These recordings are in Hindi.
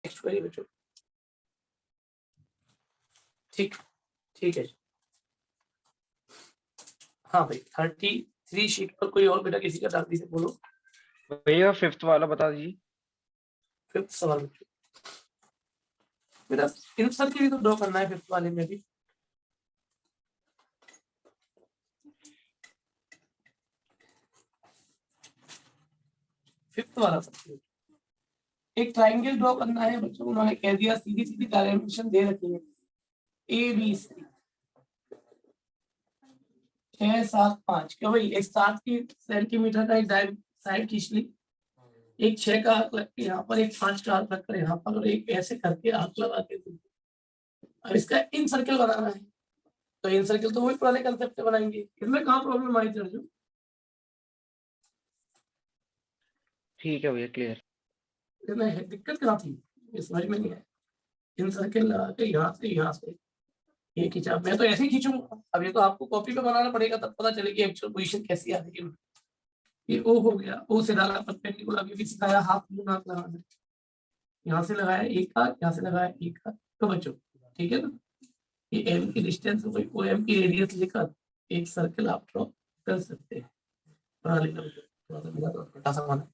नेक्स्ट क्वेरी बच्चों। ठीक ठीक है। हाँ भाई 33 शीट पर कोई और बेटा किसी का जल्दी से बोलो। भैया फिफ्थ वाला बता दीजिए। फिफ्थ सवाल बच्चों बेटा इन सब के भी तो ड्रॉ करना है फिफ्थ वाले में भी। फिफ्थ वाला सबसे एक ट्राइंगल ड्रॉ करना है बच्चों। उन्होंने कह दिया सीधी सीधी डायमेंशन दे रखी है ए बी सी 6 7 5 क्या भाई एक 7 की सेंटीमीटर का एक साइड खींच ली, एक 6 का आर्क रख के यहाँ पर, एक 5 का आर्क रखकर यहाँ पर, और एक ऐसे करके आर्क लगा के। अब इसका इन सर्कल बनाना है तो इन सर्कल तो वही पुराने कंसेप्ट से बनाएंगे। इसमें कहाँ प्रॉब्लम आई थी अर्जुन? ठीक है भैया क्लियर। इसमें दिक्कत क्या थी ये समझ में नहीं आया। इन सर्कल लगा के यहाँ से ये खींचा। मैं तो ऐसे ही खींचूंगा। अब ये तो आपको कॉपी पे बनाना पड़ेगा तब पता चलेगी एक्चुअल पोजीशन कैसी आ रही है। ये ओ हो गया, ओ से डाला परपेंडिकुलर, अभी भी सिखाया हाफ मून आर्क लगाना। यहाँ से लगाया एक आर्क, यहाँ से लगाया एक आर्क। तो बच्चों ठीक है ना, ये एम की डिस्टेंस हो गई, ओ एम की रेडियस लेकर एक सर्कल आप ड्रॉ कर सकते हैं। बना लेना थोड़ा सा मिला तो छोटा सा बना।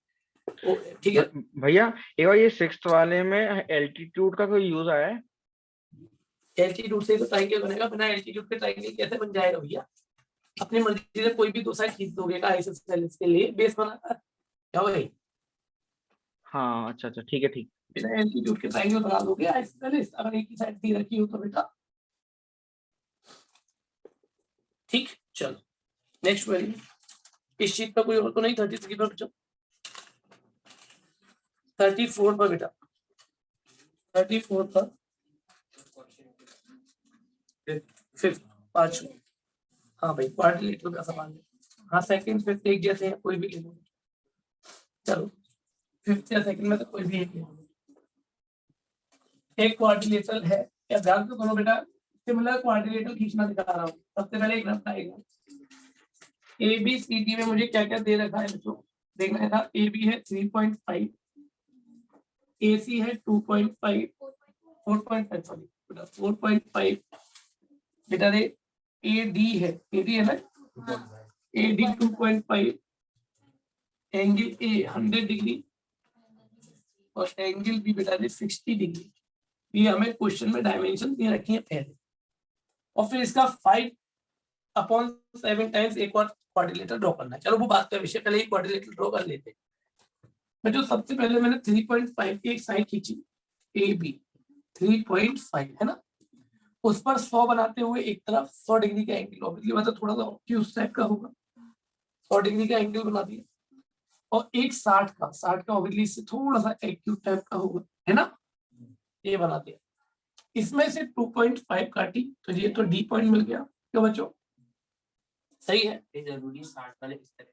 ठीक है भैया एक बार ये सिक्स्थ वाले में एल्टीट्यूड का कोई यूज आया है? एल्टीट्यूड से तो ट्रायंगल बनेगा, बिना एल्टीट्यूड के ट्रायंगल कैसे बन जाएगा भैया? अपनी मर्जी से कोई भी दो साइड खींच दोगे का आइसोसेलेस के लिए बेस बनाता क्या भाई? हाँ अच्छा अच्छा ठीक है ठीक। बिना एल्टीट्यूड के ट्रायंगल बना दोगे आइसोसेलेस अगर एक ही साइड दी रखी हो तो बेटा। ठीक चलो नेक्स्ट क्वेरी। इस शीट पर कोई और तो नहीं 33 पर बच्चों? 34 पर बेटा 34 पर फिफ्थ पांचवा। हाँ भाई क्वाड्रिलेटरल का सवाल है। हाँ सेकंड फिफ्थ एक जैसे हैं, कोई भी ले लो। चलो फिफ्थ या सेकंड में तो कोई भी एक ले लो। एक क्वाड्रिलेटरल है या ध्यान से सुनो बेटा, सिमिलर क्वाड्रिलेटरल खींचना दिखा रहा हूँ। सबसे पहले एक रफ आएगा ए बी सी डी में मुझे क्या क्या दे रखा है बच्चों देखना है था। ए बी है 3.5, ए सी है 2.5, 4.5 सॉरी बेटा 4.5 बेटा रे। ए डी है ना, A D 2.5, angle A 100 degree और एंगल बी बेटा रे 60 डिग्री। ये हमें क्वेश्चन में डायमेंशन दे रखी है पहले, और फिर इसका 5/7 टाइम्स एक और क्वाड्रिलेटरल ड्रॉ करना है। चलो वो बात का विषय, पहले एक क्वाड्रिलेटरल ड्रॉ कर लेते हैं। जो सबसे पहले मैंने 3.5 की एक साइड खींची ए बी 3.5 है ना, उस पर 100 बनाते हुए एक तरफ 100 डिग्री का एंगल, ऑब्वियसली मतलब थोड़ा सा ऑब्ट्यूज टाइप का होगा, 100 डिग्री का एंगल बना दिया। और एक 60 का ऑब्वियसली से थोड़ा सा एक्यूट टाइप का होगा है ना, ये बना दिया। इसमें से 2.5 काटी तो ये तो डी पॉइंट मिल गया। क्यों बच्चों सही है? जरूरी 60 वाले इस तरह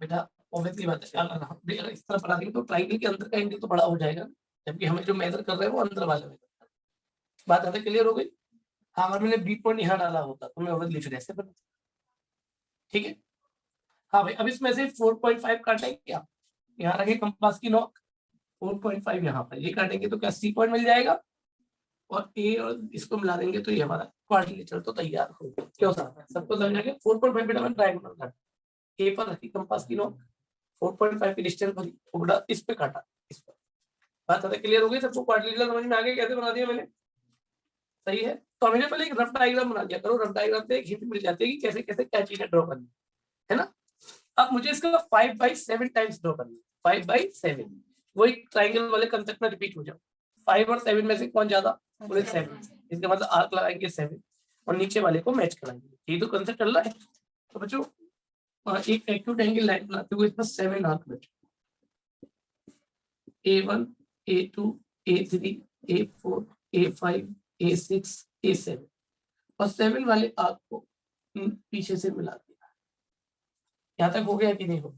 बेटा ऑब्वियसली बात है। अगर इस तरह बना देंगे तो ट्रायंगल के अंदर का एंगल तो बड़ा हो जाएगा, जबकि हमें जो मेजर कर रहे हैं वो अंदर वाले में। बात आता क्लियर हो गई? हाँ अगर मैंने बी पॉइंट यहाँ डाला होता तो मैं ऑब्वियसली फिर ऐसे बना। ठीक है हाँ भाई, अब इसमें से 4.5 काटेंगे क्या, यहाँ रखे कंपास की नोक 4.5 यहाँ पर, ये काटेंगे तो क्या सी पॉइंट मिल जाएगा, और ए और इसको मिला देंगे तो ये हमारा क्वाड्रिलेटरल तो तैयार हो गया। क्यों सर सबको समझ आ गया? 4.5 बेटा मैंने ट्रायंगल काटा, ए पर रखी कंपास की नोक 4.5 की डिस्टेंस भरी, बेटा इस पे काटा, इस पर। बात आता क्लियर हो गई सबको? क्वाड्रिलेटरल समझ में आ गया कैसे बना दिया मैंने? सही है। तो हमने पहले एक रफ डायग्राम बना दिया करो, रफ डायग्राम से एक हिंट मिल जाती है कि कैसे कैसे क्या चीजें ड्रॉ करनी है ना। अब मुझे इसका 5/7 टाइम्स ड्रॉ करना है। 5/7 वही ट्रायंगल वाले कंसेप्ट में रिपीट हो जाओ। 5 और 7 में से कौन ज्यादा? बोले 7। इसका मतलब आर्क लगाएंगे 7 और नीचे वाले को मैच कराएंगे। ये तो कंसेप्ट चल रहा है। तो बच्चों एक एक्यूट एंगल लाइन बनाते हुए इसमें 7 आर्क बचे, A1 A2 A3 A4 A5 A6 A7 और 7 वाले आर्क को पीछे से मिला दिया। यहाँ तक हो गया कि नहीं हो?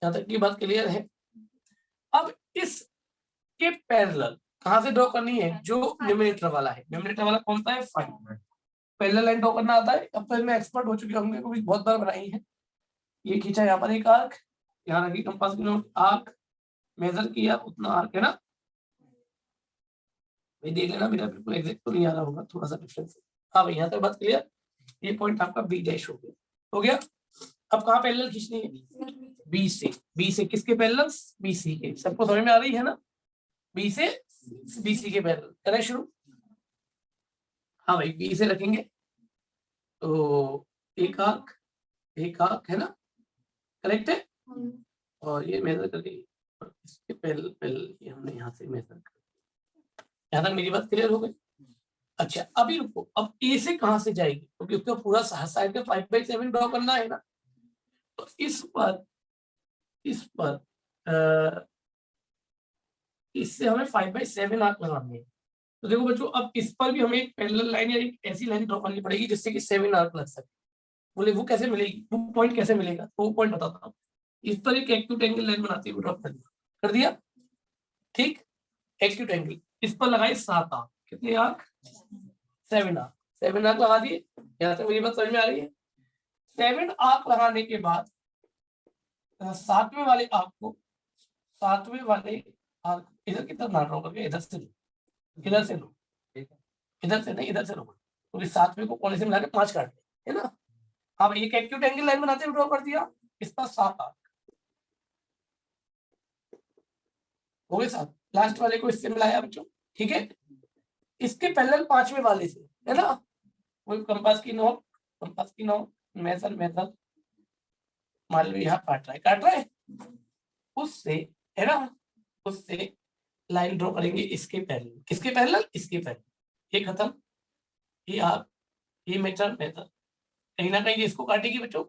यहाँ तक की बात क्लियर है? अब इसके पैरेलल कहां से ड्रॉ करनी है? जो न्यूमरेटर वाला है। न्यूमरेटर वाला कौन सा है? 5। पैरेलल लाइन ड्रॉ करना आता है? अब तो इसमें एक्सपर्ट हो चुके होंगे क्योंकि बहुत बार बनाई है। ये खींचा यहाँ पर एक आर्क, यहाँ रखी कंपास की नोक, आर्क मेजर किया उतना आर्क है ना, भाई देख लेना, मेरा बिल्कुल एग्जैक्ट तो नहीं आ रहा होगा, थोड़ा सा डिफरेंस है। हाँ भाई, यहाँ तक बात क्लियर। ये पॉइंट आपका बी डैश हो गया, हो गया। अब कहाँ पैरेलल खींचनी है? बी से। बी से किसके पैरेलल? बी सी के। सबको समझ में आ रही है ना? बी से बी सी के पैरेलल करें शुरू। हाँ भाई, बी से रखेंगे तो एक आर्क है ना, करेक्ट है। और ये मेजर करके इसके पैरेलल ये हमने यहाँ से मेजर कर, यहाँ तक मेरी बात क्लियर हो गई। अच्छा अभी रुको, अब ए से कहाँ से जाएगी, क्योंकि उसका पूरा साइड का 5/7 ड्रॉ करना है ना। तो इस पर इससे हमें 5/7 आर्क लगाने हैं। तो देखो बच्चों, अब इस पर भी हमें एक पैरेलल लाइन या एक ऐसी लाइन ड्रॉ करनी पड़ेगी जिससे कि 7 आर्क लग सके। बोले वो कैसे मिलेगी, वो पॉइंट कैसे मिलेगा? तो वो पॉइंट बताता हूँ। इस पर एक एक्यूट एंगल लाइन बनाती है, ड्रॉ कर दिया, ठीक। एक्यूट एंगल इस पर लगाए 7 आर्क, कितने आर्क? 7 आर्क। 7 आर्क लगा दिए, यहाँ तक मेरी बात समझ में आ रही है। 7 आर्क लगाने के बाद सातवें वाले आर्क इधर की तरफ ना ड्रॉ करके इधर से लो, इधर से लो, इधर से नहीं, इधर से लो, क्योंकि सातवें को कॉर्नर से मिला के 5 काट है ना। अब एक एक्यूट एंगल लाइन बनाते हुए ड्रॉ कर दिया, इस पर 7 आर्क हो गए। 7 लास्ट वाले को इससे मिलाया बच्चों, ठीक है। इसके पैरेलल 5वें वाले से, है ना। वही कंपास की नोक मेथड मान लो यहाँ काट रहा है उससे, है ना, उससे लाइन ड्रॉ करेंगे इसके पैरेलल। किसके पैरेलल? इसके पैरेलल। ये खत्म, ये आप, ये मेथड कहीं ना कहीं इसको काटेगी बच्चों,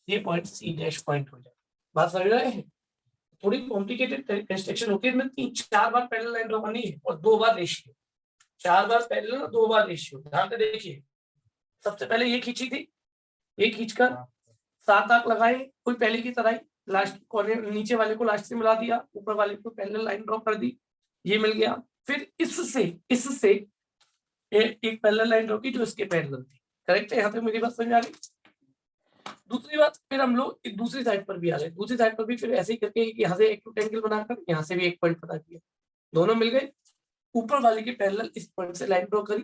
ये पॉइंट सी डैश पॉइंट हो जाए। बात समझ रहे हैं? थोड़ी कॉम्प्लिकेटेड कंस्ट्रक्शन होती है, इसमें 3-4 बार पैरेलल लाइन ड्रॉ करनी है और 2 बार रेशियो। 4 बार पैरेलल और 2 बार रेशियो। ध्यान से देखिए, सबसे पहले ये खींची थी, ये खींचकर 7 आर्क लगाए, कोई पहले की तरह ही लास्ट कॉर्नर नीचे वाले को लास्ट से मिला दिया, ऊपर वाले को पैरेलल लाइन ड्रॉ कर दी, ये मिल गया। फिर इससे एक पैरेलल लाइन ड्रॉ की जो इसके पैरेलल थी, करेक्ट है। यहाँ तक मेरी बात समझ आ रही। दूसरी बात, फिर हम लोग दूसरी साइड पर भी आ गए, दूसरी साइड पर भी फिर ऐसे ही करके यहाँ से एक्यूट एंगल बनाकर यहाँ से भी एक पॉइंट पता किया, दोनों मिल गए। ऊपर वाले के पैरेलल इस पॉइंट से लाइन ड्रॉ करी,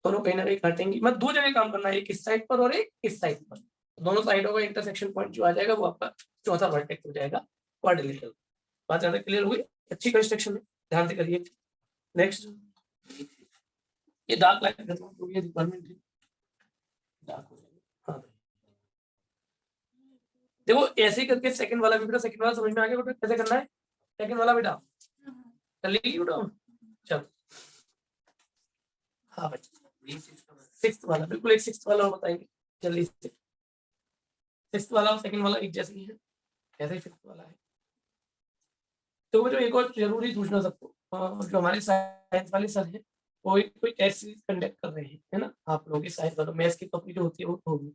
दोनों कहीं ना कहीं काटेंगी। मैं 2 जगह काम करना है, एक इस साइड पर और एक इस साइड पर। दोनों साइडों का इंटरसेक्शन पॉइंट जो आ जाएगा वो आपका चौथा वर्टेक्स हो जाएगा, क्वाड्रिलेटरल। बात ज्यादा क्लियर हुई? अच्छी कंस्ट्रक्शन है, ध्यान से करिए। नेक्स्ट, ये डार्क लाइन ये रिक्वायरमेंट है, डार्क हो जाएगा। हाँ देखो, ऐसे ही करके सेकंड वाला भी बेटा, सेकंड वाला समझ में आ गया बेटा कैसे करना है? सेकंड वाला बेटा कर लीजिए बेटा, चलो। हाँ भाई, 6th वाला, बिल्कुल एक 6th वाला बताएंगे जल्दी से। 6th वाला और सेकंड वाला एक जैसे ही है, ऐसे ही 5th वाला है। तो जो एक और जरूरी सूचना सबको, जो हमारे साइंस वाले सर हैं, वो कोई टेस्ट सीरीज कंडक्ट कर रहे हैं, है ना। आप लोगों की साइंस वालों मैथ्स की कॉपी जो होती है वो होगी,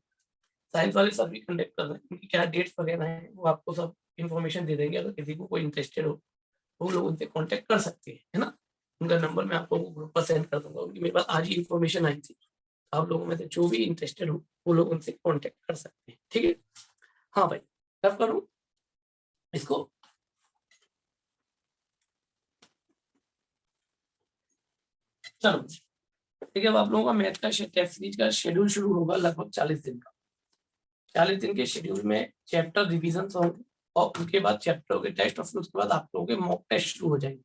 साइंस वाले सर भी कंडक्ट कर रहे हैं। उनकी क्या डेट्स वगैरह है वो आपको सब इन्फॉर्मेशन दे देंगे। अगर किसी को कोई इंटरेस्टेड हो वो लोग उनसे कॉन्टेक्ट कर सकते हैं, है ना। उनका नंबर मैं आपको ग्रुप पर सेंड कर दूंगा, उनकी मेरे पास आज ही इन्फॉर्मेशन आई थी। आप लोगों में से जो भी इंटरेस्टेड हो वो लोग उनसे कॉन्टेक्ट कर सकते हैं, ठीक है। हाँ भाई, तब करूँ इसको। चलो ठीक है, अब आप लोगों का मैथ का टेस्ट सीरीज का शेड्यूल शुरू होगा लगभग 40 दिन का। 40 दिन के शेड्यूल में चैप्टर रिवीजन होंगे और उनके बाद चैप्टर के टेस्ट और फिर उसके बाद आप लोगों के मॉक टेस्ट शुरू हो जाएंगे।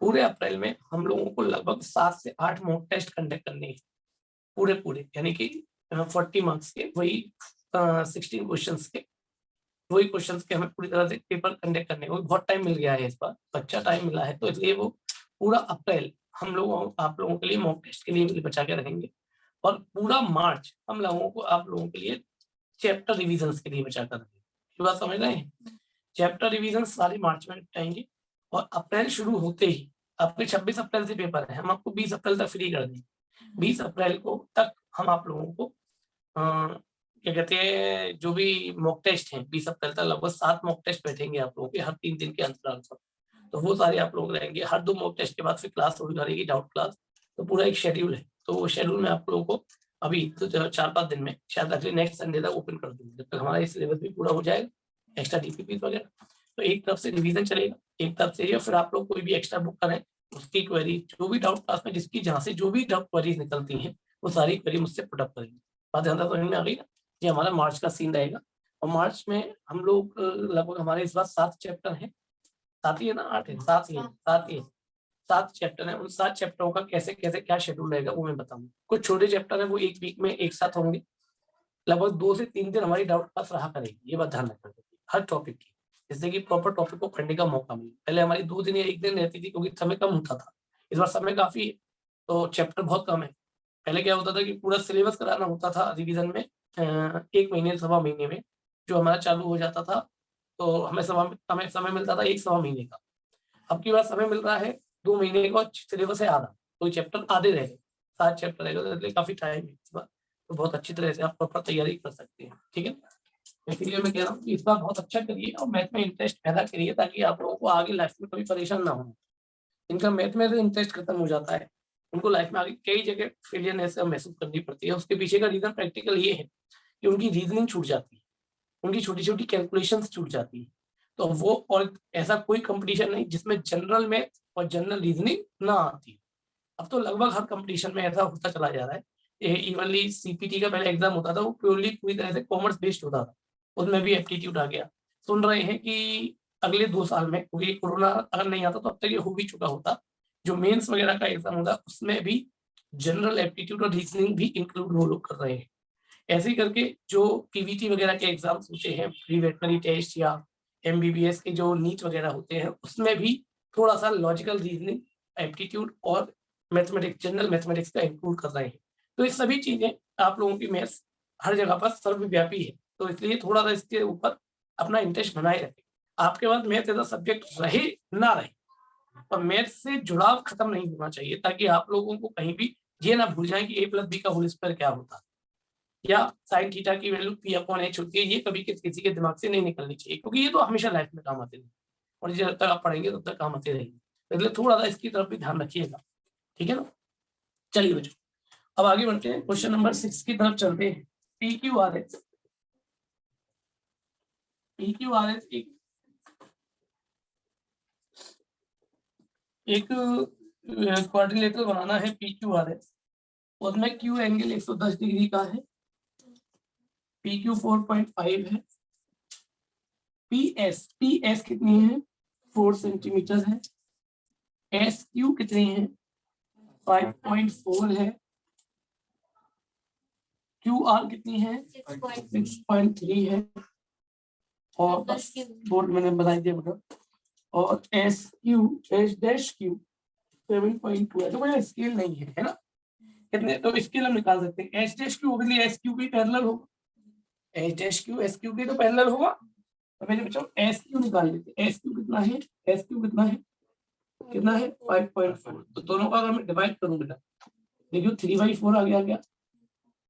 पूरे अप्रैल में हम लोगों को लगभग 7 से 8 मॉक टेस्ट कंडक्ट करने हैं, पूरे यानी कि 40 मार्क्स के, वही 16 क्वेश्चंस के, वही क्वेश्चंस के हमें पूरी तरह से पेपर कंडक्ट करने को बहुत टाइम मिल गया है इस बार, अच्छा टाइम मिला है, तो इसलिए वो पूरा अप्रैल हम लोग आप लोगों के लिए मॉक टेस्ट के लिए बचा के रखेंगे। और पूरा मार्च हम लोगों को आप लोगों के लिए चैप्टर रिवीजन के लिए बचा कर रखेंगे। ये बात समझ रहे हैं? चैप्टर रिवीजन सारे मार्च में निपटाएंगे और अप्रैल शुरू होते ही, आपके 26 अप्रैल से पेपर है, हम आपको 20 अप्रैल तक फ्री कर देंगे। 20 अप्रैल को तक हम आप लोगों को क्या कहते हैं, जो भी मॉक टेस्ट हैं 20 अप्रैल तक लगभग 7 मॉक टेस्ट बैठेंगे आप लोगों के हर 3 दिन के अंतराल पर। तो वो सारे आप लोग रहेंगे। हर 2 मॉक टेस्ट के बाद फिर क्लास होगी रहेगी, डाउट क्लास। तो पूरा एक शेड्यूल है, तो वो शेड्यूल में आप लोगों को अभी तो 4-5 दिन में शायद अगले नेक्स्ट संडे तक ओपन कर दूंगी, जब तक हमारा सिलेबस भी पूरा हो जाएगा, एक्स्ट्रा डीपीपी वगैरह। तो एक तरफ से रिवीजन चलेगा, एक तरफ से, फिर आप लोग कोई भी एक्स्ट्रा बुक करें उसकी क्वेरी, जो भी डाउट क्लास में जिसकी जहाँ से जो भी डाउट क्वेरीज निकलती हैं वो सारी क्वेरी मुझसे पुटअप करेंगे। बात ध्यान समझ में आ गई ना? ये हमारा मार्च का सीन रहेगा। और मार्च में हम लोग लगभग हमारे इस बार 7 चैप्टर हैं, 7 ही है ना, 8 है, 7 ही है, 7 ही है, 7 चैप्टर हैं। उन 7 चैप्टरों का कैसे कैसे क्या शेड्यूल रहेगा वो मैं बताऊंगा। कुछ छोटे चैप्टर हैं वो एक वीक में एक साथ होंगे। लगभग 2 से 3 दिन हमारी डाउट क्लास रहा करेगी, ये बात ध्यान रखना हर टॉपिक की, जिससे कि प्रॉपर टॉपिक को पढ़ने का मौका मिले। पहले हमारी 2 दिन या 1 दिन रहती थी क्योंकि समय कम होता था। इस बार समय काफी है तो चैप्टर बहुत कम है। पहले क्या होता था कि पूरा सिलेबस कराना होता था रिवीजन में 1 महीने सवा महीने में जो हमारा चालू हो जाता था, तो हमें समय मिलता था 1 सवा महीने का। अब की बार समय मिल रहा है 2 महीने का, सिलेबस है आधा, तो चैप्टर आधे रह गए, 7 चैप्टर रह गए, तो इसलिए काफी टाइम है इस बार। तो बहुत अच्छी तरह से आप प्रॉपर तैयारी कर सकते हैं, ठीक है। इसलिए मैं कह रहा हूँ कि इस बार बहुत अच्छा करिए और मैथ में इंटरेस्ट पैदा करिए ताकि आप लोगों को आगे लाइफ में कभी परेशान ना हो। इनका मैथ में इंटरेस्ट खत्म हो जाता है, उनको लाइफ में आगे कई जगह फेलियरनेस महसूस करनी पड़ती है। उसके पीछे का रीजन प्रैक्टिकल ये है कि उनकी रीजनिंग छूट जाती है, उनकी छोटी छोटी कैलकुलेशंस छूट जाती है। तो वो, और ऐसा कोई कंपटीशन नहीं जिसमें जनरल मैथ और जनरल रीजनिंग ना आती। अब तो लगभग हर कंपटीशन में ऐसा होता चला जा रहा है। इवनली सीपीटी का पहले एग्जाम होता था वो प्योरली पूरी तरह से कॉमर्स बेस्ड होता था, उसमें भी एप्टीट्यूड आ गया। सुन रहे हैं कि अगले 2 साल में, क्योंकि कोरोना अगर नहीं आता तो अब तक ये हो भी चुका होता, जो मेंस वगैरह का एग्जाम होता उसमें भी जनरल एप्टीट्यूड और रीजनिंग भी इंक्लूड वो लोग कर रहे हैं। ऐसे ही करके जो पीवीटी वगैरह के एग्जाम्स होते हैं, प्री वेटनरी टेस्ट या एमबीबीएस के जो नीट वगैरह होते हैं, उसमें भी थोड़ा सा लॉजिकल रीजनिंग, एप्टीट्यूड और मैथमेटिक्स, जनरल मैथमेटिक्स का इंक्लूड कर रहे हैं। तो ये सभी चीजें आप लोगों की मैथ्स हर जगह पर सर्वव्यापी है, तो इसलिए थोड़ा सा इसके ऊपर अपना इंटरेस्ट बनाए रखें। आपके पास मैथ एज अ सब्जेक्ट रहे ना रहे, और मैथ से जुड़ाव खत्म नहीं होना चाहिए, ताकि आप लोगों को कहीं भी ये ना भूल जाए कि a+b का होल स्क्वायर क्या होता है, या साइन थीटा की वैल्यू p/h होती है। ये कभी किसी के दिमाग से नहीं निकलनी चाहिए, क्योंकि ये तो हमेशा लाइफ में काम आते रहेंगे, और जब तक आप पढ़ेंगे तब तक काम आते रहेंगे। तो इसलिए थोड़ा सा इसकी तरफ भी ध्यान रखिएगा, ठीक है ना। चलिए बच्चों, अब आगे बढ़ते हैं, क्वेश्चन नंबर 6 की तरफ चलते हैं। PQRS, PQRS एक क्वाड्रिलेटरल बनाना है PQRS, उसमें Q एंगल 110 डिग्री का है, PQ 4.5 है, PS कितनी है 4 सेंटीमीटर है, SQ कितनी है 5.4 है, QR कितनी है 6.3 है, और बोर्ड मैंने बताई दिया बेटा, और S-Q 7.2 है। तो कोई स्केल नहीं है ना, कितने तो स्केल हम निकाल सकते हैं। S-Q obviously SQ भी पैरेलल होगा, S-Q SQ भी तो पैरेलल होगा। तो मेरे बच्चों SQ निकाल लेते हैं। SQ कितना है, SQ कितना है 5.4। तो दोनों का अगर मैं डिवाइड करूं बेटा, देखियो 3/4 आ गया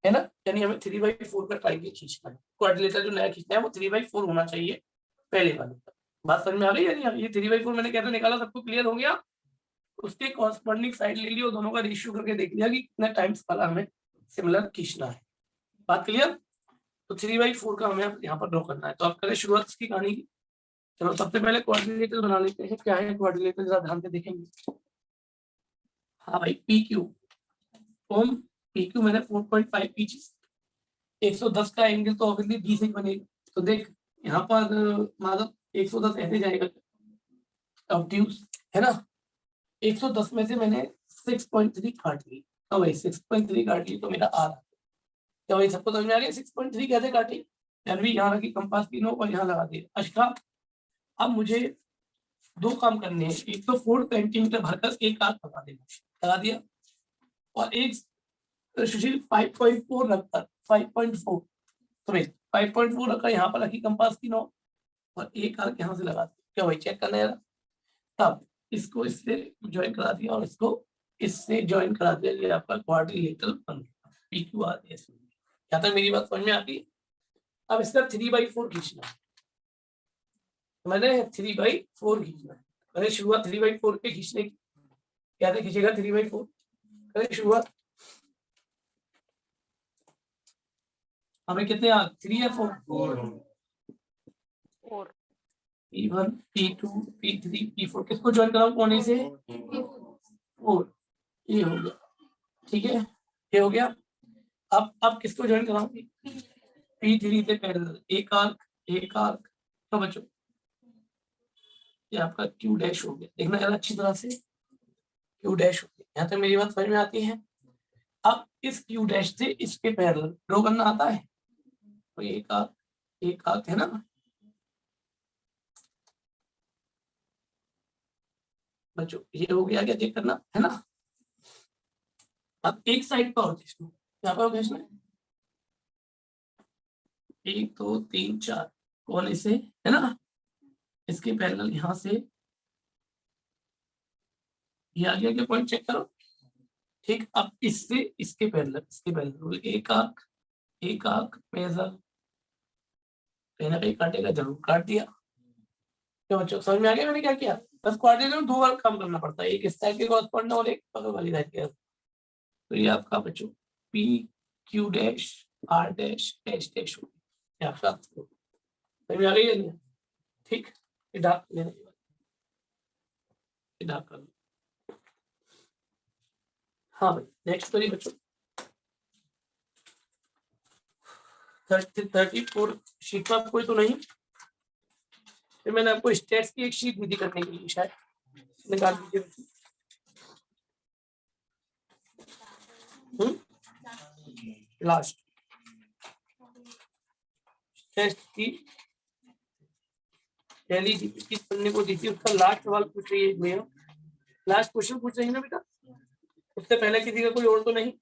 है ना, यानी हमें 3/4 का ट्राइंगल खींचना है। क्वाड्रिलेटरल जो नया खींचना है वो 3/4 होना चाहिए पहले वाले का। बात समझ में आ गई यानी ये 3/4 मैंने कैसे निकाला, सबको क्लियर हो गया। उसके कॉरस्पॉन्डिंग साइड ले लिया, दोनों का रेशियो करके देख लिया कि कितना टाइम्स वाला हमें सिमिलर खींचना है। बात क्लियर। तो 3/4 का हमें यहाँ पर ड्रॉ करना है। तो आप करें शुरुआत इसकी कहानी की। चलो सबसे पहले क्वाड्रिलेटरल बना लेते हैं। क्या है क्वाड्रिलेटरल, जरा ध्यान से देखेंगे। हाँ भाई PQ, ओम PQ मैंने 4.5 खींची, 110 का एंगल तो ऑब्वियसली 20 ही बनेगा। तो देख यहाँ पर मतलब 110 ऐसे जाएगा, ऑब्ट्यूज है ना। 110 में से मैंने 6.3 काट ली, तो भाई 6.3 काट ली तो मेरा आ रहा है। तो भाई सबको समझ में आ गया 6.3 कैसे काटी, यानी यहाँ रखी कंपास की नोक और यहाँ लगा दी। अच्छा अब मुझे 2 काम करने हैं, एक तो 4 सेंटीमीटर भरकर एक आग लगा देना, लगा दिया, और एक सुशील 5.4 रखकर 5.4, तो भाई 5.4 रखकर यहाँ पर रखी कंपास की नोक और एक आर्क यहाँ से लगा दी। क्या भाई चेक करना है, तब इसको इससे ज्वाइन करा दिया और इसको इससे ज्वाइन करा दिया, ये आपका क्वाड्रिलेटरल बन गया PQRS। यहाँ तक मेरी बात समझ में आती है। अब इसका 3/4 खींचना है, मैंने 3/4 खींचना है। मैंने शुरुआत 3/4 के खींचने की, क्या खींचेगा 3/4, करें शुरुआत। हमें कितने आ 3 या 4 P1 P2 P3 P4 किसको ज्वाइन कराऊं कोने से, 4 ये हो गया, ठीक है, ये हो गया। अब किसको ज्वाइन कराऊंगी, P3 से पैरेलल एक आर्क तो बच्चों ये आपका Q डैश हो गया, देखना जरा अच्छी तरह से, Q डैश हो गया। यहाँ तक मेरी बात समझ में आती है। अब इस Q डैश से इसके पैरेलल ड्रॉ करना आता है, तो एक आर्क है ना बच्चों, ये हो गया क्या, चेक करना है ना। अब एक साइड पर और खींचना, यहाँ पर खींचना है 1 2 3 4 कोने से, है ना, इसके पैरेलल यहाँ से ये आ गया क्या, पॉइंट चेक करो, ठीक। अब इससे इसके पैरेलल एक आर्क मेजर, कहीं ना कहीं काटेगा, जरूर काट दिया। तो बच्चों समझ में आ गया मैंने क्या किया, बस क्वाड्रेटिक में 2 बार काम करना पड़ता है, एक इस साइड के कॉरस्पॉन्डिंग और एक बगल वाली साइड के। तो ये आपका बच्चों P Q dash R dash H dash हो गया, ये आपका समझ में आ गई है, ठीक। ये डार्क लेने के बाद ये डार्क कर लो। हाँ भाई नेक्स्ट करिए बच्चों, 34 शीट पर कोई तो नहीं, फिर मैंने आपको स्टेट्स की एक शीट विधि करने के लिए शायद निकाल दीजिए। लास्ट टेस्ट की पहली जीपीटी पढ़ने को दी थी, उसका लास्ट सवाल पूछ रही है भैया, लास्ट क्वेश्चन पूछ रही है ना बेटा, उससे पहले किसी का कोई और तो नहीं,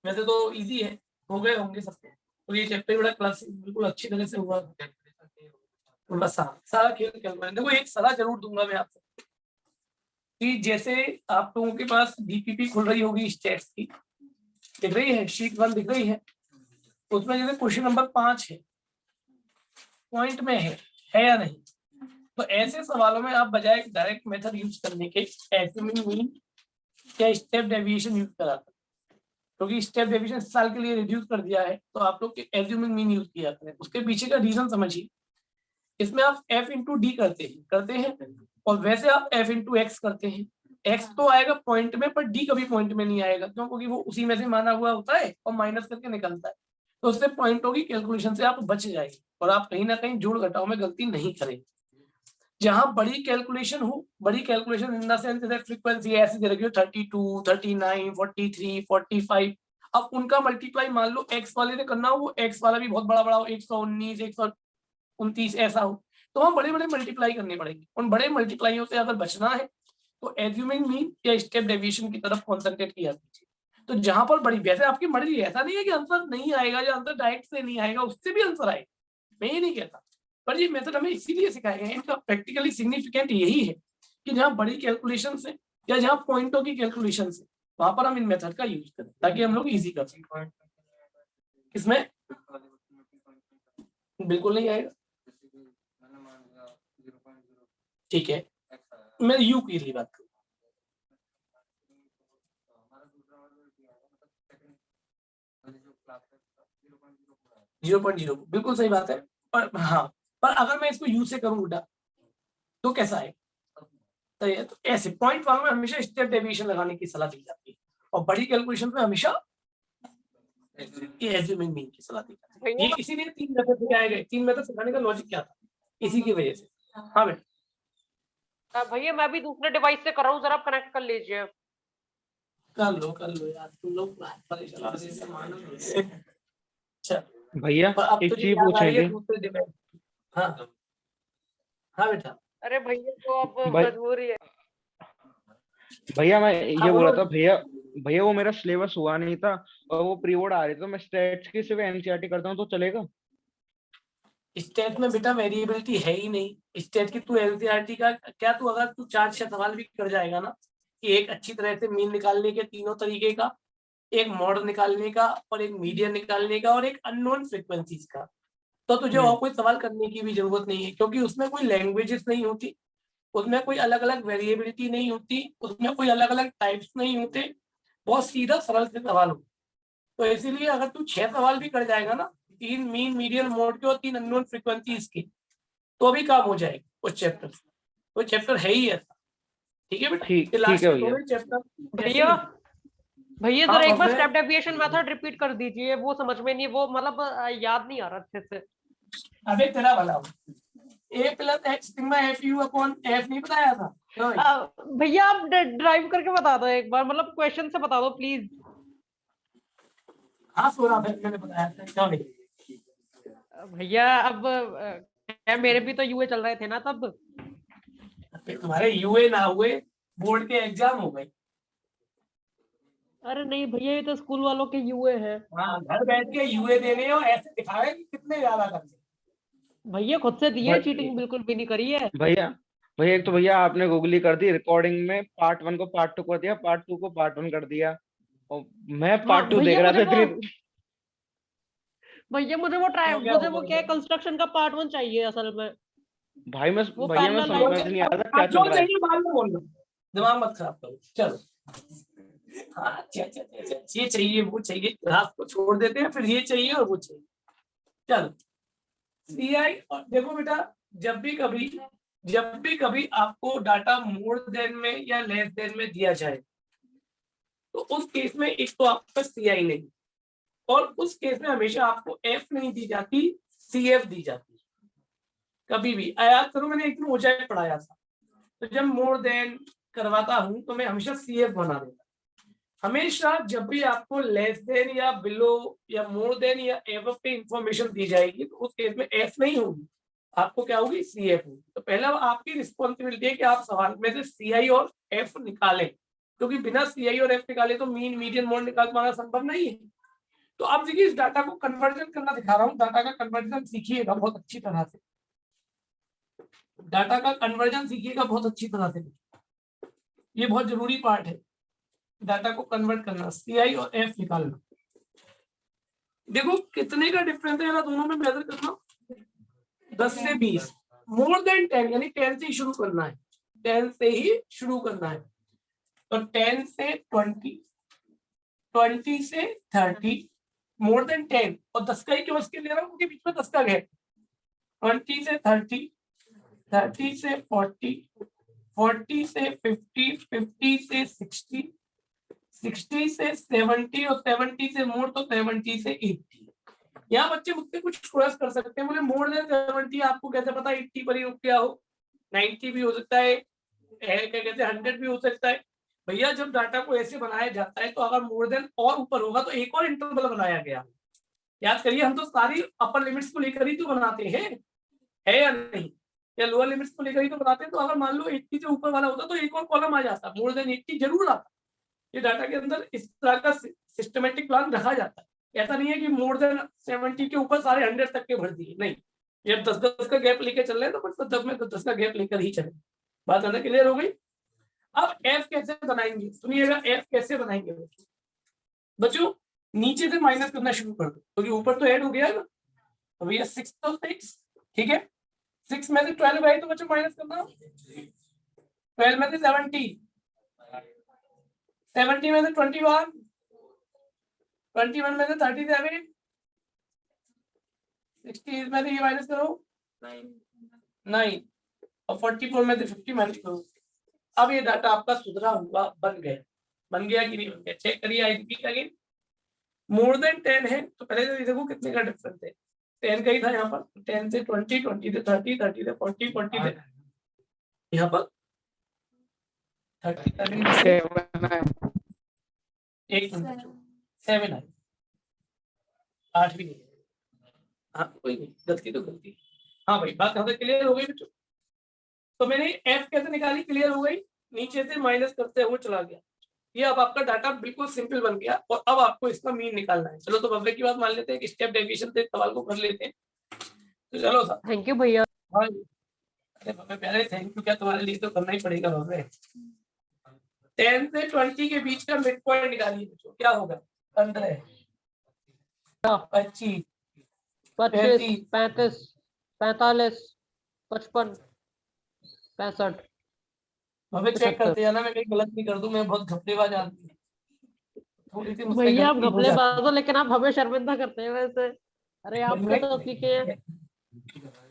वैसे तो इजी है, हो गए होंगे सबको, तो ये चैप्टर बड़ा क्लास बिल्कुल अच्छी तरह से हुआ, बस सारा खेल देखो एक सलाह जरूर दूंगा मैं आपको कि जैसे आप लोगों के पास डीपीपी खुल रही होगी स्टेट्स की, दिख रही है शीट 1 दिख रही है, उसमें जैसे क्वेश्चन नंबर 5 है, पॉइंट में है या नहीं, तो ऐसे सवालों में आप बजाय डायरेक्ट मेथड यूज करने के एज्यूमिंग मीन या स्टेप डेविएशन यूज कराते, क्योंकि स्टेप डेविएशन साल के लिए रिड्यूस कर दिया है, तो आप लोग एज्यूमिंग मीन यूज किया करें। उसके पीछे का रीजन समझिए, इसमें आप f इंटू डी करते हैं और वैसे आप f इंटू एक्स करते हैं, x तो आएगा पॉइंट में पर d कभी पॉइंट में नहीं आएगा, क्यों, क्योंकि वो उसी में से माना हुआ होता है और माइनस करके निकलता है, तो उससे पॉइंटों की कैलकुलेशन से आप बच जाएंगे और आप कहीं ना कहीं जोड़ घटाव में गलती नहीं करेंगे। जहां बड़ी कैलकुलेशन हो, बड़ी कैलकुलेशन इन द सेंस जैसे फ्रीक्वेंसी ऐसे दे रखी हो 32 39 43 45, अब उनका मल्टीप्लाई मान लो x वाले ने करना हो, वो x वाला भी बहुत बड़ा बड़ा हो 119 129 ऐसा हो, तो हम बड़े बड़े मल्टीप्लाई करने पड़ेंगे, उन बड़े मल्टीप्लाइयों से अगर बचना है तो एज्यूमिंग मीन या स्टेप डेविएशन की तरफ कॉन्सेंट्रेट किया कीजिए। तो जहां पर बड़ी, वैसे आपकी मर्जी, ऐसा नहीं है कि आंसर नहीं आएगा, जो आंसर डायरेक्ट से नहीं आएगा उससे भी आंसर आएगा, मैं ये नहीं कहता, पर ये मेथड हमें इसीलिए सिखाया गया है, इनका प्रैक्टिकली सिग्निफिकेंट यही है कि जहाँ बड़ी कैलकुलेशन से या जहाँ पॉइंटों की कैलकुलेशन से, वहां पर हम इन मेथड का यूज करें ताकि हम लोग इजी कर सकें। इसमें बिल्कुल नहीं आएगा, ठीक है, मैं यू की लिए बात करूँ, 0.0 बिल्कुल सही बात है, पर हाँ, पर अगर मैं इसको यू से करूँ उल्टा तो कैसा है, तो ऐसे पॉइंट वालों में हमेशा स्टेप डेविएशन लगाने की सलाह दी जाती है और बड़ी कैलकुलेशन में हमेशा ये एज्यूमिंग मीन की सलाह दी जाती है। ये इसीलिए 3 मेथड सिखाए गए, 3 मेथड सिखाने का लॉजिक क्या था, इसी की वजह से। हाँ बेटा भैया मैं भी दूसरे डिवाइस से कर रहा हूँ, जरा कनेक्ट कर लीजिए। कर लो यार, तुम लोग परेशान से। अच्छा भैया पर अब एक तो चीज याद आ रही है पूछनी थी दूसरे डिवाइस। हाँ हाँ बेटा, अरे भैया तो अब भाई, मजबूरी है। भैया मैं हाँ ये बोला बोलो। था भैया, भैया वो मेरा सिलेबस हुआ नहीं था और वो प्री बोर्ड आ रही, तो मैं स्टेट्स की सिर्फ एनसीईआरटी करता हूँ तो चलेगा? स्टेट में बेटा वेरिएबिलिटी है ही नहीं, स्टेट की तू एनसीईआरटी का क्या, तू अगर तू 4-6 सवाल भी कर जाएगा ना कि एक अच्छी तरह से मीन निकालने के तीनों तरीके का, एक मॉड निकालने का और एक मीडियन निकालने का और एक अननोन फ्रीक्वेंसीज का, तो तुझे और कोई सवाल करने की भी जरूरत नहीं है, क्योंकि उसमें कोई लैंग्वेजेस नहीं होती, उसमें कोई अलग अलग वेरिएबिलिटी नहीं होती, उसमें कोई अलग अलग टाइप्स नहीं होते, बहुत सीधा सरल से सवाल हो। तो इसीलिए अगर तू 6 सवाल भी कर जाएगा ना, 3 मीन मीडियन मोड के और 3 अननोन फ्रीक्वेंसीज के, तो भी काम हो जाएगा उस चैप्टर। वो चैप्टर है ही ऐसा, ठीक है बेटा, ठीक ये है लास्ट भैया। चैप्टर भैया भैया हाँ, जरा एक बार मैं- स्टेप डेविएशन मेथड रिपीट कर दीजिए, वो समझ में नहीं, वो मतलब याद नहीं आ रहा अच्छे से। अबे तेरा भला हो, a plus x sigma f u upon F नहीं बताया था क्या भाई? भैया आप ड्राइव करके बता दो एक बार, मतलब क्वेश्चन से बता दो प्लीज। हाँ सोना फिर मैंने बताया था क्या भाई? भैया अब मेरे भी तो यूए चल रहे थे ना तब। अबे तुम्हारे यूए ना हुए, बोर्ड के एग्जाम हो गए। अरे नहीं भैया, ये तो स्कूल वालों के यूए हैं। हाँ, घर बैठ के यूए देने हो, ऐसे दिखावे कि कितने ज्यादा करते। भैया खुद से दिए, भाई चीटिंग बिल्कुल भी नहीं करी है। भैया भैया, एक तो भैया आपने गूगली कर दी, रिकॉर्डिंग में पार्ट 1 को पार्ट 2 कर दिया, पार्ट 2 को पार्ट 1 कर दिया, और मैं हाँ पार्ट 2 देख भैया रहा मुझे था वो इतनी। भैया मुझे वो ट्राई, हो गया मुझे हो वो गया, क्या है, हो गया। कंस्ट्रक्शन का पार्ट 1 चाहिए असल में। भाई मैं वो भैया मैं पैरेलल समझ लाइन। नहीं आ रहा था क्या अब चल जो रहा है। चाहिए बाद में बोल दो, दिमाग मत खराब करो। चलो हाँ, अच्छा, ये चाहिए वो चाहिए, रात को छोड़ देते हैं, फिर ये चाहिए और वो चाहिए। चलो सीआई, और देखो बेटा, जब भी कभी आपको डाटा मोर देन में या लेस देन में दिया जाए, तो उस केस में एक तो आपके पास सीआई नहीं, और उस केस में हमेशा आपको एफ नहीं दी जाती, सीएफ दी जाती। कभी भी याद करो, मैंने एक दिन ओजाई पढ़ाया था, तो जब मोर देन करवाता हूं तो मैं हमेशा सीएफ बना देता। हमेशा जब भी आपको लेस देन या बिलो या मोर देन या एबव पे इंफॉर्मेशन दी जाएगी, तो उस केस में एफ नहीं होगी, आपको क्या होगी, सीएफ होगी। तो पहला आपकी रिस्पॉन्सिबिलिटी है कि आप सवाल में से सीआई और एफ निकालें, क्योंकि बिना सीआई और एफ निकाले तो मीन मीडियन मोड निकाल पाना संभव नहीं है। तो आप देखिए, इस डाटा को कन्वर्जन करना दिखा रहा हूँ, डाटा का कन्वर्जन सीखिएगा बहुत अच्छी तरह से, डाटा का कन्वर्जन सीखिएगा बहुत अच्छी तरह से, ये बहुत जरूरी पार्ट है, डाटा को कन्वर्ट करना, सीआई और एफ निकालना। देखो कितने का डिफरेंस है ना दोनों में, मेजर करना 10 से 20, मोर देन 10 यानी 10 से ही शुरू करना है, 10 से ही शुरू करना है। तो 10 से 20, 20 से 30, मोर देन 10, और 10 का ही क्यों इसके ले रहा हूँ, उनके बीच में 10 का गैप, 20 से 30, 30 से 40, 40 से 50, 50 से 60, 60 से 70, और 70 से मोर तो 70 से 80। यहाँ बच्चे मुझसे कुछ क्वेश्चन कर सकते हैं, बोले मोर देन 70 आपको कैसे पता 80 पर ही रुक गया हो, 90 भी हो सकता है, क्या कहते हैं 100 भी हो सकता है। भैया जब डाटा को ऐसे बनाया जाता है, तो अगर मोर देन और ऊपर होगा तो एक और इंटरवल बनाया गया। याद करिए, हम तो सारी अपर लिमिट्स को लेकर ही तो बनाते हैं, है या नहीं, या लोअर लिमिट्स को लेकर ही तो बनाते हैं। तो अगर मान लो 80 से ऊपर वाला होता तो एक और कॉलम आ जाता, मोर देन 80 जरूर आता। ये डाटा के अंदर इस तरह का सिस्टमेटिक प्लान रखा जाता है, ऐसा नहीं है कि मोर देन 70 के ऊपर सारे 100 तक के भर दिए, नहीं, ये 10-10 का गैप लेके चल रहे हैं, तो बस 10 में 10 का गैप लेकर ही चले। बात है ना, क्लियर हो गई? अब एफ कैसे बनाएंगे, सुनिएगा, एफ कैसे बनाएंगे बच्चों, नीचे से माइनस करना शुरू कर दो, क्योंकि ऊपर तो ऐड हो गया है ना। तो भैया 6 तो 6, ठीक है, 6 में से 12 गए तो बच्चों माइनस करना, 12 में से 70, 70 में से 21, 21 में से 37, 60 में से ये माइनस करो 9, और 44 में से 50 माइनस करो। अब ये डाटा आपका सुधरा हुआ बन गया कि नहीं बन गया, चेक करिए। I repeat again, more than 10 है तो पहले तो देखो कितने का डिफरेंस है, 10 का ही था यहाँ पर, 10 से 20, 20 से 30, 30 से 40, 40 से यहाँ पर 37 से 1 मिनट 7 है, 8 भी नहीं है। हाँ कोई नहीं, गलती तो गलती। हाँ भाई, बात यहाँ तक क्लियर हो गई बच्चों? तो मैंने एफ कैसे निकाली, क्लियर हो गई, नीचे से माइनस करते हुए चला गया। ये अब आपका डाटा बिल्कुल सिंपल बन गया, और अब आपको इसका मीन निकालना है। चलो तो बब्बे की बात मान लेते हैं कि स्टेप डेविएशन से सवाल को कर लेते हैं। तो चलो सर, थैंक यू भैया। हाँ अरे बब्बे पहले थैंक यू क्या, तुम्हारे लिए तो करना ही पड़ेगा बब्बे। 10 से 20 के बीच का मिड पॉइंट निकालिए बच्चों, क्या होगा, 15, 25, 25, 35, 45, 55, 65। बब्बे चेक करते जाना, मैं कहीं गलत नहीं कर दूं, मैं बहुत घपलेबाज आदमी हूं, थोड़ी सी मुझसे भैया आप गलती हो घपले जाती बाज हो, लेकिन आप हमें शर्मिंदा करते हैं वैसे। अरे आप है। तो सीखे हैं।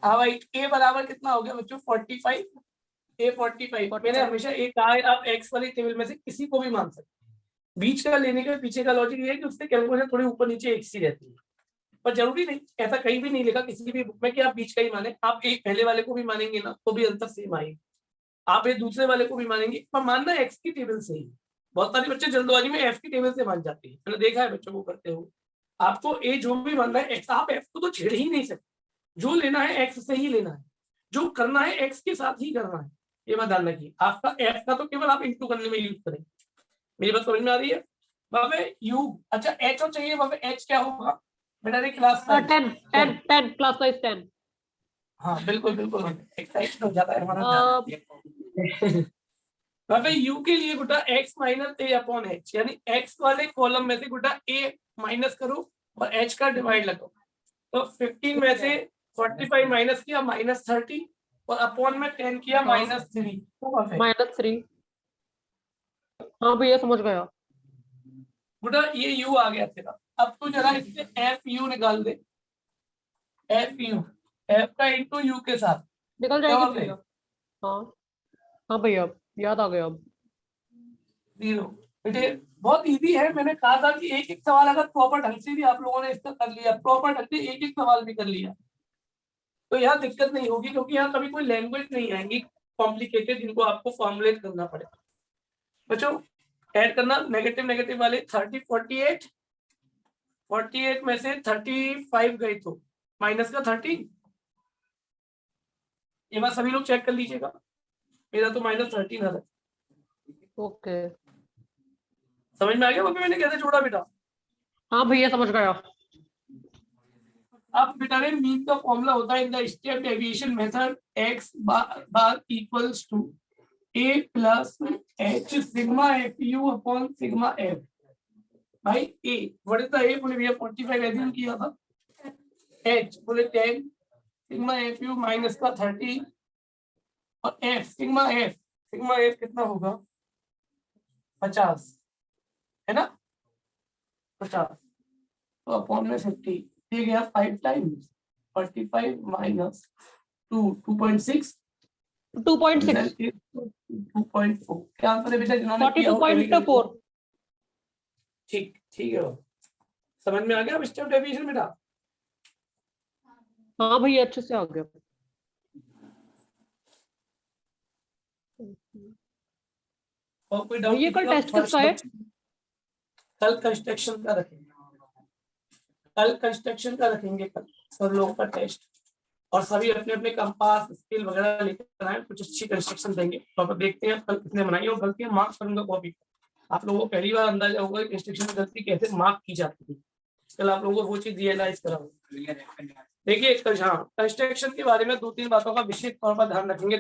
हाँ भाई, ए बराबर कितना हो गया बच्चों, 45, A45 मैंने हमेशा एक कहा है, आप एक्स वाली टेबल में से किसी को भी मान सकते हैं। बीच का लेने के पीछे का लॉजिक ये है कि उससे कैलकुलेशन थोड़ी ऊपर नीचे एक सी रहती है, पर जरूरी नहीं, ऐसा कहीं भी नहीं लिखा किसी भी बुक में कि आप बीच का ही माने। आप एक पहले वाले को भी मानेंगे ना तो भी अंतर सेम आएगा, आप ये दूसरे वाले को भी मानेंगे, पर मानना एक्स की टेबल से ही। बहुत सारे बच्चे जल्दबाजी में एफ की टेबल से मान जाते हैं, मैंने देखा है बच्चों को करते हुए। आपको ए जो भी मानना है एक्स, आप एफ को तो छेड़ ही नहीं सकते, जो लेना है एक्स से ही लेना है, जो करना है एक्स के साथ ही करना है, ये बात ध्यान रखिए। आपका एफ का तो केवल आप इंटू करने में यूज करें। मेरी बात समझ में आ रही है? वहां पे यू, अच्छा एच ओ चाहिए, वहां पे एच क्या होगा बेटा? Class 10 class size 10। हाँ बिल्कुल बिल्कुल, एक्साइट हो जाता है हमारा ध्यान। वहां पे u के लिए बेटा x माइनस ए अपॉन एच, यानी x वाले कॉलम में से बेटा a माइनस करो और h का डिवाइड लगाओ। तो 15 में से 45 माइनस किया -30 और अपॉन में 10 किया -3। -3। हाँ भैया समझ गया। बेटा ये u आ गया तेरा। अब तू जरा इससे एफ यू निकाल दे, एफ यू, एफ का इंटू यू के साथ निकल क्या जाएगी होता है? भैया। हाँ हाँ भैया याद आ गया अब। 0। बेटे बहुत इजी है, मैंने कहा था कि एक एक सवाल अगर प्रॉपर ढंग से भी आप लोगों ने इसका कर लिया, प्रॉपर ढंग से एक एक सवाल भी कर लिया, तो यहाँ दिक्कत नहीं होगी, क्योंकि यहाँ कभी कोई लैंग्वेज नहीं आएंगी कॉम्प्लिकेटेड जिनको आपको फॉर्मुलेट करना पड़ेगा। बच्चों ऐड करना, नेगेटिव नेगेटिव वाले 30 48 में से 35 गए तो माइनस का 30। ये बात सभी लोग चेक कर लीजिएगा, मेरा तो -13 आ रहा है। ओके समझ में आ गया मैंने कैसे जोड़ा बेटा? हाँ भैया समझ गया। अब बेटा ने मीन का फॉर्मूला होता है in the step deviation method x bar equals to a plus h sigma f u upon sigma f. भाई a what is the a बोले भैया 45 एज्यूम किया था, h बोले 10, सिग्मा एफ यू माइनस का 30 और f सिग्मा एफ कितना होगा? 50 है ना, 50 तो अपॉन में 50 ये गया 5 टाइम्स 45 माइनस 2.6 2.6 2.4। क्या आंसर है बेटा जिन्होंने किया हो? 42.4। ठीक ठीक है, समझ में आ गया अब स्टेप डेविएशन बेटा? हाँ भैया अच्छे से आ गया। और कोई डाउट? भैया कल टेस्ट किसका है? कल कंस्ट्रक्शन का रखेंगे, कल कंस्ट्रक्शन का रखेंगे, कल सब लोगों का टेस्ट, और सभी अपने अपने कंपास स्केल वगैरह लेकर आए, कुछ अच्छी कंस्ट्रक्शन देंगे। तो अब देखते हैं कल कितने बनाई और गलतियां मार्क्स करूंगा कॉपी। आप लोगों को पहली बार अंदाजा होगा कि कंस्ट्रक्शन में गलती कैसे मार्क की जाती है, कल आप लोगों को वो चीज रियलाइज कराऊंगा। देखिए हाँ, कंस्ट्रक्शन के बारे में 2-3 बातों का विशेष तौर पर ध्यान रखेंगे